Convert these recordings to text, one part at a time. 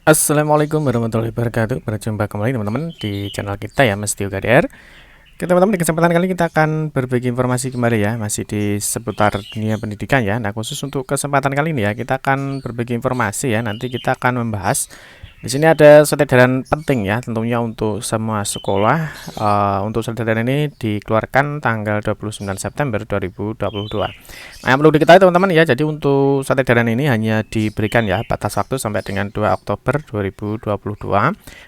Assalamualaikum warahmatullahi wabarakatuh. Berjumpa kembali teman-teman di channel kita ya, Mas Tio KDR. Oke teman-teman, di kesempatan kali kita akan berbagi informasi kembali ya, masih di seputar dunia pendidikan ya. Nah, khusus untuk kesempatan kali ini ya, kita akan berbagi informasi ya. Nanti kita akan membahas di sini ada suatu edaran penting ya, tentunya untuk semua sekolah. Untuk surat edaran ini dikeluarkan tanggal 29 September 2022. Nah, yang perlu diketahui teman-teman ya, jadi untuk surat edaran ini hanya diberikan ya batas waktu sampai dengan 2 Oktober 2022.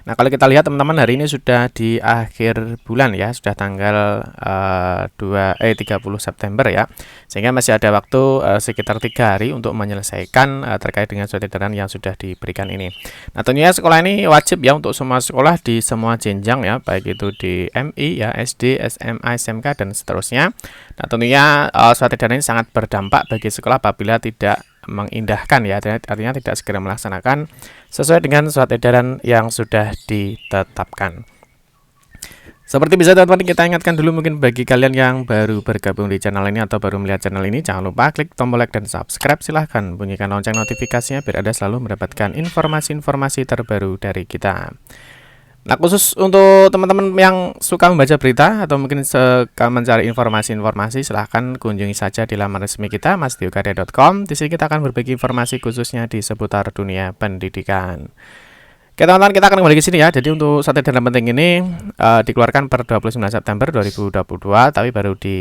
Nah, kalau kita lihat teman-teman, hari ini sudah di akhir bulan ya, sudah tanggal 30 September ya. Sehingga masih ada waktu sekitar 3 hari untuk menyelesaikan terkait dengan surat edaran yang sudah diberikan ini. Nah, tentunya sekolah ini wajib ya untuk semua sekolah di semua jenjang ya, baik itu di MI ya, SD, SMA, SMK dan seterusnya. Nah, tentunya surat edaran ini sangat berdampak bagi sekolah apabila tidak mengindahkan ya, artinya tidak segera melaksanakan sesuai dengan surat edaran yang sudah ditetapkan. Seperti bisa teman-teman kita ingatkan dulu, mungkin bagi kalian yang baru bergabung di channel ini atau baru melihat channel ini, jangan lupa klik tombol like dan subscribe, silahkan bunyikan lonceng notifikasinya biar Anda selalu mendapatkan informasi-informasi terbaru dari kita. Nah, khusus untuk teman-teman yang suka membaca berita atau mungkin suka mencari informasi-informasi, silahkan kunjungi saja di laman resmi kita mastiokade.com. Di sini kita akan berbagi informasi khususnya di seputar dunia pendidikan. Oke teman-teman, kita akan kembali ke sini ya. Jadi untuk surat edaran penting ini dikeluarkan per 29 September 2022, tapi baru di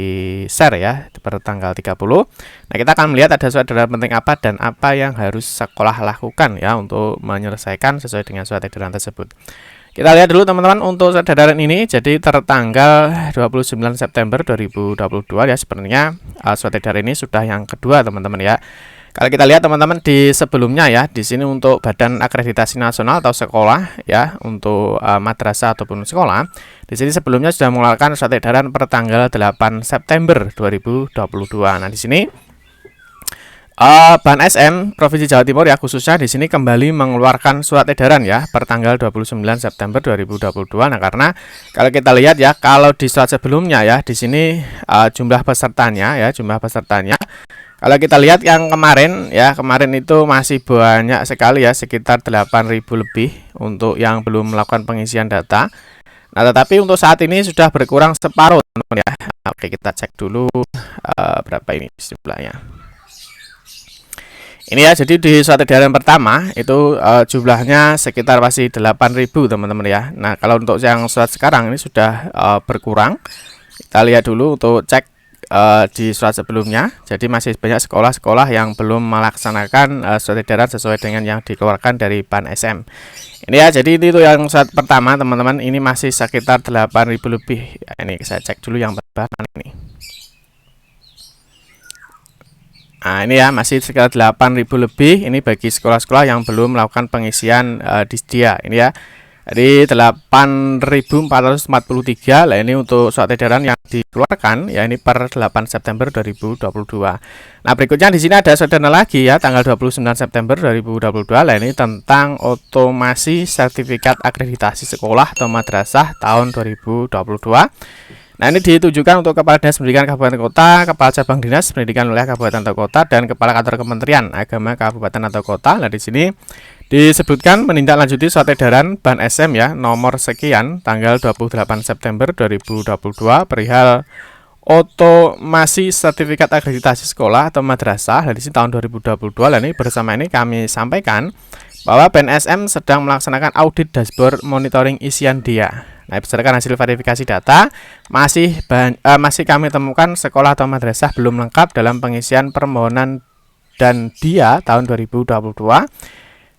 share ya per tanggal 30. Nah, kita akan melihat ada surat edaran penting apa dan apa yang harus sekolah lakukan ya untuk menyelesaikan sesuai dengan surat edaran tersebut. Kita lihat dulu teman-teman untuk surat edaran ini. Jadi tertanggal 29 September 2022 ya, sebenarnya surat edaran ini sudah yang kedua teman-teman ya. Kalau kita lihat teman-teman di sebelumnya ya, di sini untuk Badan Akreditasi Nasional atau sekolah ya, untuk madrasah ataupun sekolah, di sini sebelumnya sudah mengeluarkan surat edaran per tanggal 8 September 2022. Nah, di sini Ban SM Provinsi Jawa Timur ya, khususnya di sini kembali mengeluarkan surat edaran ya per tanggal 29 September 2022. Nah, karena kalau kita lihat ya, kalau di surat sebelumnya ya, di sini jumlah pesertanya kalau kita lihat yang kemarin ya, kemarin itu masih banyak sekali ya, sekitar 8.000 lebih untuk yang belum melakukan pengisian data. Nah, tetapi untuk saat ini sudah berkurang separuh teman-teman ya. Oke, kita cek dulu berapa ini jumlahnya. Ini ya, jadi di surat edaran pertama itu jumlahnya sekitar masih 8.000 teman-teman ya. Nah, kalau untuk yang surat sekarang ini sudah berkurang. Kita lihat dulu untuk cek di surat sebelumnya. Jadi masih banyak sekolah-sekolah yang belum melaksanakan surat edaran sesuai dengan yang dikeluarkan dari Ban SM. Ini ya, jadi itu yang surat pertama teman-teman, ini masih sekitar 8.000 lebih. Ini saya cek dulu yang berapa ini. Nah, ini ya masih sekitar 8.000 lebih. Ini bagi sekolah-sekolah yang belum melakukan pengisian disdia. Ini ya. Jadi 8.443 lah ini untuk surat edaran yang dikeluarkan ya, ini per 8 September 2022. Nah, berikutnya di sini ada surat edaran lagi ya, tanggal 29 September 2022 lah, ini tentang otomasi sertifikat akreditasi sekolah atau madrasah tahun 2022. Nah, ini ditujukan untuk Kepala Dinas Pendidikan Kabupaten Kota, Kepala Cabang Dinas Pendidikan Wilayah Kabupaten atau Kota, dan Kepala Kantor Kementerian Agama Kabupaten atau Kota. Nah, di sini disebutkan menindaklanjuti surat edaran Ban SM ya, nomor sekian tanggal 28 September 2022 perihal otomasi sertifikat akreditasi sekolah atau madrasah dari tahun 2022. Dan ini bersama ini kami sampaikan bahwa BNSM sedang melaksanakan audit dashboard monitoring isian dia. Nah, berdasarkan hasil verifikasi data, masih kami temukan sekolah atau madrasah belum lengkap dalam pengisian permohonan dan dia tahun 2022.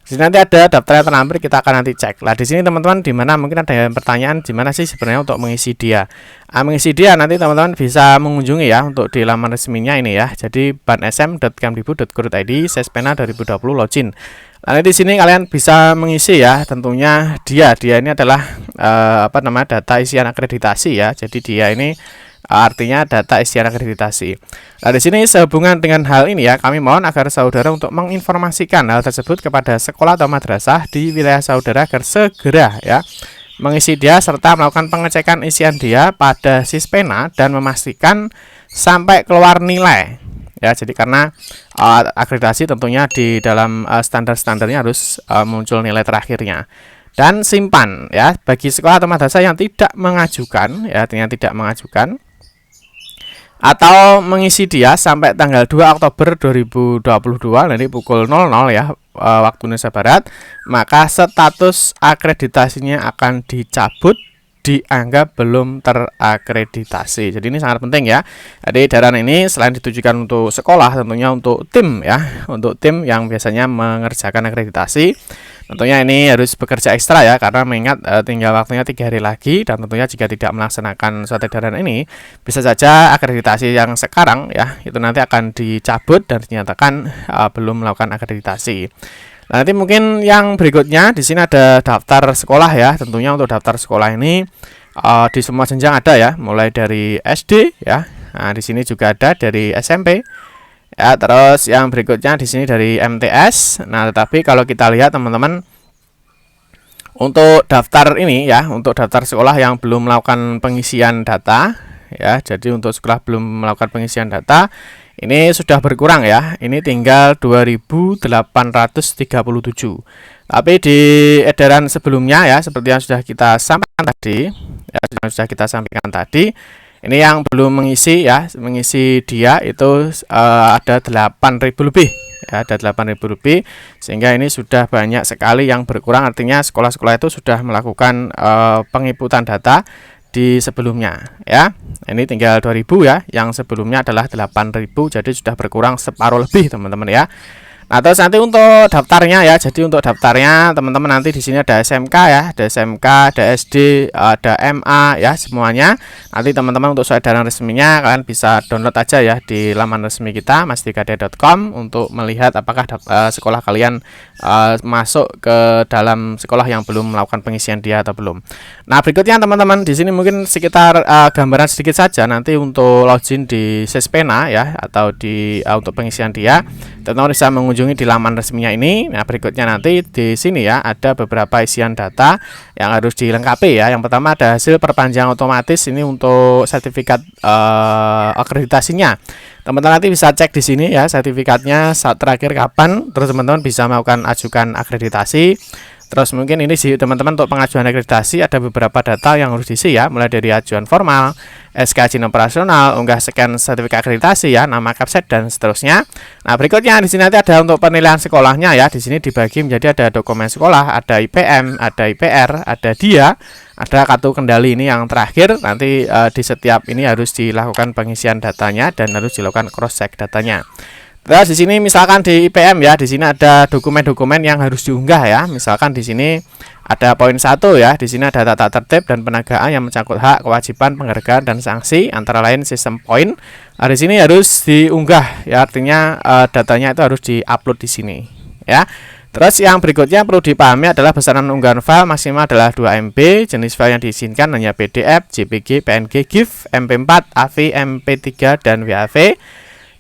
Di sini nanti ada daftarnya terlampir, kita akan nanti cek. Nah, di sini teman-teman, di mana mungkin ada yang pertanyaan, di mana sih sebenarnya untuk mengisi dia? Mengisi dia nanti teman-teman bisa mengunjungi ya untuk di laman resminya ini ya. Jadi bansm.kemdikbud.go.id sespena 2020 login. Nah, di sini kalian bisa mengisi ya, tentunya dia ini adalah data isian akreditasi ya. Jadi dia ini artinya data isian akreditasi. Nah, di sini sehubungan dengan hal ini ya, kami mohon agar saudara untuk menginformasikan hal tersebut kepada sekolah atau madrasah di wilayah saudara agar segera ya mengisi dia serta melakukan pengecekan isian dia pada Sispena dan memastikan sampai keluar nilai. ya. Jadi karena akreditasi tentunya di dalam standar-standarnya harus muncul nilai terakhirnya. Dan simpan ya, bagi sekolah atau madrasah yang tidak mengajukan ya, yang tidak mengajukan atau mengisi dia sampai tanggal 2 Oktober 2022 nanti pukul 00 ya, waktu Indonesia Barat, maka status akreditasinya akan dicabut, dianggap belum terakreditasi. Jadi ini sangat penting ya. Jadi edaran ini selain ditujukan untuk sekolah, tentunya untuk tim ya, untuk tim yang biasanya mengerjakan akreditasi. Tentunya ini harus bekerja ekstra ya, karena mengingat tinggal waktunya 3 hari lagi, dan tentunya jika tidak melaksanakan suatu edaran ini, bisa saja akreditasi yang sekarang ya itu nanti akan dicabut dan dinyatakan belum melakukan akreditasi. Nah, nanti mungkin yang berikutnya di sini ada daftar sekolah ya. Tentunya untuk daftar sekolah ini di semua jenjang ada ya, mulai dari SD ya. Nah, di sini juga ada dari SMP. Ya, terus yang berikutnya di sini dari MTS. Nah, tetapi kalau kita lihat teman-teman, untuk daftar ini ya, untuk daftar sekolah yang belum melakukan pengisian data ya, jadi untuk sekolah belum melakukan pengisian data ini sudah berkurang ya. Ini tinggal 2.837. Tapi di edaran sebelumnya ya, seperti yang sudah kita sampaikan tadi, ya, ini yang belum mengisi ya, mengisi dia itu ada 8.000 lebih ya, ada 8.000 lebih, sehingga ini sudah banyak sekali yang berkurang. Artinya sekolah-sekolah itu sudah melakukan penginputan data di sebelumnya ya. Ini tinggal 2.000 ya, yang sebelumnya adalah 8.000, jadi sudah berkurang separuh lebih teman-teman ya. Nah, terus nanti untuk daftarnya ya, jadi untuk daftarnya teman-teman nanti di sini ada SMK ya, ada SMK, ada SD, ada MA ya, semuanya. Nanti teman-teman untuk edaran resminya kalian bisa download aja ya di laman resmi kita mastigade.com untuk melihat apakah sekolah kalian masuk ke dalam sekolah yang belum melakukan pengisian dia atau belum. Nah, berikutnya teman-teman di sini mungkin sekitar gambaran sedikit saja nanti untuk login di Sespena ya, atau di untuk pengisian dia. Teman-teman bisa mengunjungi di laman resminya ini. Nah, berikutnya nanti di sini ya ada beberapa isian data yang harus dilengkapi ya. Yang pertama ada hasil perpanjangan otomatis, ini untuk sertifikat akreditasinya. Teman-teman nanti bisa cek di sini ya sertifikatnya saat terakhir kapan, terus teman-teman bisa melakukan ajukan akreditasi. Terus mungkin ini sih teman-teman untuk pengajuan akreditasi ada beberapa data yang harus diisi ya, mulai dari ajuan formal, SK izin operasional, unggah scan sertifikat akreditasi ya, nama kapset dan seterusnya. Nah, berikutnya di sini nanti ada untuk penilaian sekolahnya ya. Di sini dibagi menjadi ada dokumen sekolah, ada IPM, ada IPR, ada dia, ada kartu kendali ini yang terakhir. Nanti di setiap ini harus dilakukan pengisian datanya dan harus dilakukan cross check datanya. Terus di sini misalkan di IPM ya, di sini ada dokumen-dokumen yang harus diunggah ya. Misalkan di sini ada poin 1 ya, di sini ada tata tertib dan penegakan yang mencangkut hak, kewajiban, penghargaan dan sanksi, antara lain sistem poin. Nah, di sini harus diunggah ya, artinya datanya itu harus diupload di sini ya. Terus yang berikutnya perlu dipahami adalah besaran unggahan file maksimal adalah 2 MB, jenis file yang diizinkan hanya PDF, JPG, PNG, GIF, MP4, AV, MP3 dan WAV.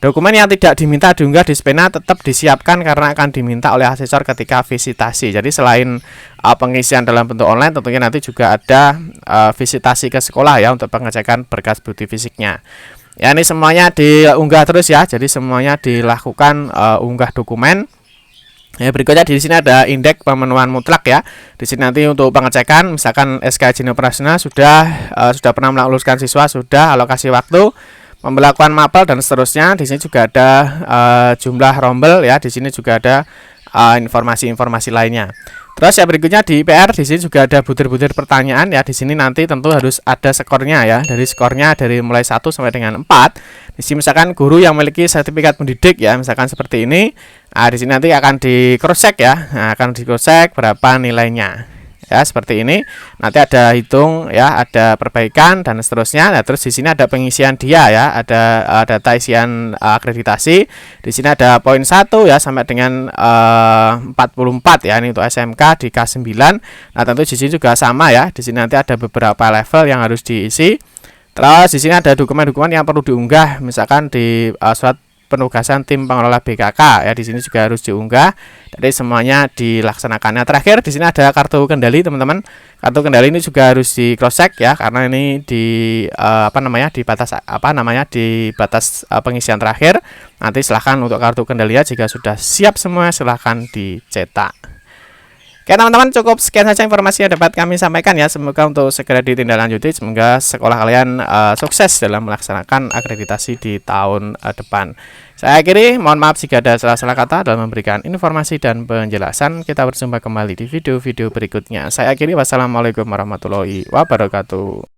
Dokumen yang tidak diminta diunggah di Spena tetap disiapkan karena akan diminta oleh asesor ketika visitasi. Jadi selain pengisian dalam bentuk online, tentunya nanti juga ada visitasi ke sekolah ya untuk pengecekan berkas bukti fisiknya. Ya, ini semuanya diunggah terus ya. Jadi semuanya dilakukan unggah dokumen. Ya, berikutnya di sini ada indeks pemenuhan mutlak ya. Di sini nanti untuk pengecekan, misalkan SK izin operasional sudah pernah meluluskan siswa, sudah alokasi waktu, pembelakuan mapel dan seterusnya. Di sini juga ada jumlah rombel ya. Di sini juga ada informasi-informasi lainnya. Terus yang berikutnya di IPR, di sini juga ada butir-butir pertanyaan ya. Di sini nanti tentu harus ada skornya ya. Dari skornya dari mulai 1 sampai dengan 4. Di sini misalkan guru yang memiliki sertifikat pendidik ya, misalkan seperti ini. Nah, di sini nanti akan di cross check ya. Nah, akan di cross check berapa nilainya. Ya, seperti ini. Nanti ada hitung ya, ada perbaikan dan seterusnya. Nah, terus di sini ada pengisian dia ya, ada data isian akreditasi. Di sini ada poin 1 ya sampai dengan 44 ya, ini untuk SMK di K9. Nah, tentu di sini juga sama ya. Di sini nanti ada beberapa level yang harus diisi. Terus di sini ada dokumen-dokumen yang perlu diunggah, misalkan di surat penugasan tim pengelola BKK ya. Di sini juga harus diunggah. Jadi semuanya dilaksanakannya. Terakhir di sini ada kartu kendali, teman-teman. Kartu kendali ini juga harus di cross check ya, karena ini di di batas pengisian terakhir. Nanti silahkan untuk kartu kendali ya, jika sudah siap semua silahkan dicetak. Oke teman-teman, cukup sekian saja informasi yang dapat kami sampaikan ya. Semoga untuk segera ditindaklanjuti. Semoga sekolah kalian sukses dalam melaksanakan akreditasi di tahun depan. Saya akhiri, mohon maaf jika ada salah-salah kata dalam memberikan informasi dan penjelasan. Kita berjumpa kembali di video-video berikutnya. Saya akhiri, wassalamualaikum warahmatullahi wabarakatuh.